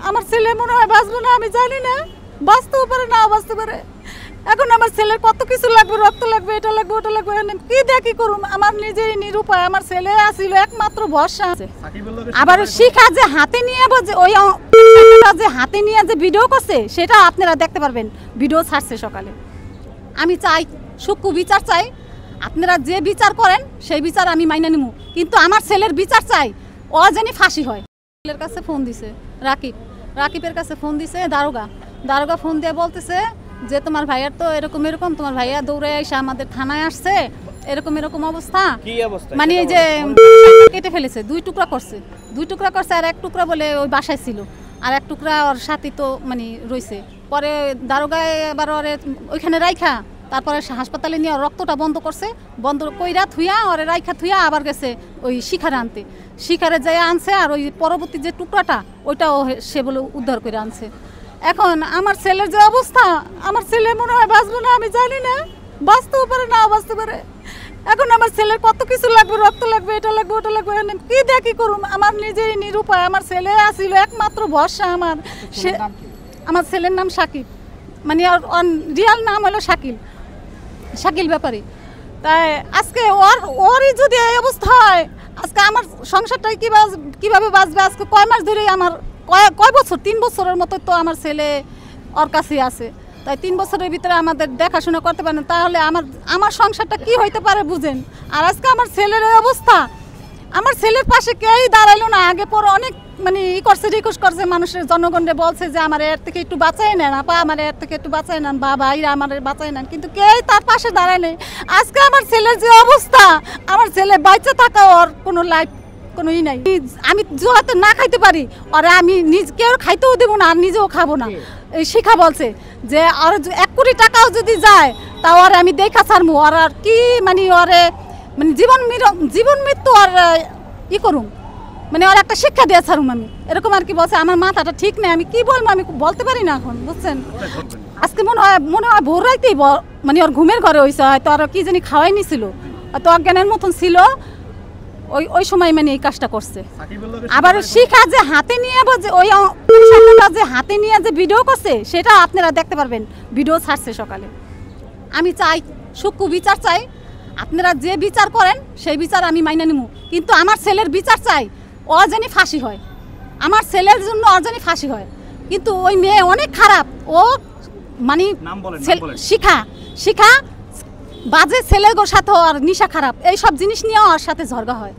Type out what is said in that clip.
আমার ছেলে মনে হয় বাঁচবে না, আমি জানি না, বাঁচতেও পারে না বাঁচতে পারে। এখন আমার ছেলের কত কিছু লাগবে, রক্ত লাগবে, এটা লাগবে, ওটা লাগবে, কি দেখি করুম। আমার নিজেই নিরুপায়, আমার ছেলে আসিল একমাত্র ভরসা আছে। আবার শিখা যে হাতে নিয়ে ওই যে হাতে নিয়ে যে ভিডিও করছে সেটা আপনারা দেখতে পারবেন, ভিডিও ছাড়ছে সকালে। আমি চাই সূক্ষ্ম বিচার চাই, আপনারা যে বিচার করেন সেই বিচার আমি মাইনে নিব, কিন্তু আমার ছেলের বিচার চাই, ও জানি ফাঁসি হয়। ছেলের কাছে ফোন দিছে রাকিবের কাছে ফোন দিছে দারোগা ফোন দিয়ে বলতেছে যে তোমার ভাইয়ার তো এরকম এরকম, তোমার ভাইয়া দৌড়ে এসে আমাদের থানায় আসছে, এরকম এরকম অবস্থা। মানে এই যে কেটে ফেলেছে, দুই টুকরা করছে, আর এক টুকরা বলে ওই বাসায় ছিল, আর এক টুকরা ওর সাথে তো মানে রয়েছে। পরে দারোগায় এবার ওরে ওইখানে রাইখা তারপরে হাসপাতালে নিয়ে রক্তটা বন্ধ করছে, বন্ধ কইরা থুইয়া ওরে রাইখা থুইয়া আবার গেছে ওই শিখারে আনতে, শিখারে যাই আনছে, আর ওই পরবর্তী যে টুকরাটা ওইটাও সে বলে উদ্ধার করে আনছে। এখন আমার ছেলের যে অবস্থা, আমার ছেলে মনে হয় বাঁচবে না, আমি জানি না, বাঁচতেও পারে না বাঁচতে পারে। এখন আমার ছেলের কত কিছু লাগবে, রক্ত লাগবে, এটা লাগবে, ওটা লাগবে, কি দেখি করুম। আমার নিজেই নিরুপায়, আমার ছেলে আসিল একমাত্র ভরসা আমার। আমার ছেলের নাম শাকিব, মানে ওর রিয়াল নাম হলো শাকিল ব্যাপারী। তাই আজকে ওরই যদি এই অবস্থা হয়, আজকে আমার সংসারটাই কিভাবে বাঁচবে? আজকে কয় মাস ধরেই আমার কয় বছর, 3 বছরের মতো তো আমার ছেলে ওর কাছে আছে। তাই 3 বছরের ভিতরে আমাদের দেখাশোনা করতে পারেন, তাহলে আমার সংসারটা কি হইতে পারে বুঝেন। আর আজকে আমার ছেলের এই অবস্থা, আমার ছেলের পাশে কেউই দাঁড়াইলো না। আগে পর অনেক মানে রিকোয়েস্ট করছে, মানুষের জনগণে বলছে যে আমার এর থেকে একটু বাঁচাই নেন, আপা আমার এর থেকে একটু বাঁচাই নেন, বা ভাইরা আমার বাঁচাই নেন, কিন্তু কেউই তার পাশে দাঁড়ায় নেই। আজকে আমার ছেলের যে অবস্থা, আমার ছেলে বাইচে থাকা ওর কোনো লাইফ কোনো নাই। আমি হয়তো না খাইতে পারি, আর আমি কেউ খাইতেও দেবো না, আর নিজেও খাবো না। এই শিখা বলছে যে আর 1 কোটি টাকাও যদি যায় তাও আর আমি দেখা ছাড়বো, আর কি মানে ওরে মানে জীবন মৃত্যু আর ই করুম, মানে ওর একটা শিক্ষা দিয়ে ছাড়ুম আমি, এরকম আর কি বলছে। আমার মাথাটা ঠিক নেই, আমি কি বলবো আমি বলতে পারি না এখন, বুঝছেন। আজকে মনে হয় ভোর রাইতেই মানে ওর ঘুমের ঘরে হয়েছে, হয়তো আর কি জানি খাওয়াই নিছিল, হয়তো অজ্ঞানের মতন ছিল, ওই সময় মানে এই কাজটা করছে। আবার শিখা যে হাতে নিয়ে ওই যে হাতে নিয়ে যে ভিডিও করছে সেটা আপনারা দেখতে পারবেন, ভিডিও ছাড়ছে সকালে। আমি চাই সূক্ষ্ম বিচার চাই, আপনারা যে বিচার করেন সেই বিচার আমি মাইনে নিব, কিন্তু আমার ছেলের বিচার চাই, ও জানি ফাঁসি হয়, আমার ছেলের জন্য ও জানি ফাঁসি হয়। কিন্তু ওই মেয়ে অনেক খারাপ, ও মানে শিখা বাজে ছেলের সাথে আর নিশা খারাপ, এই সব জিনিস নিয়ে ওর সাথে ঝগড়া হয়।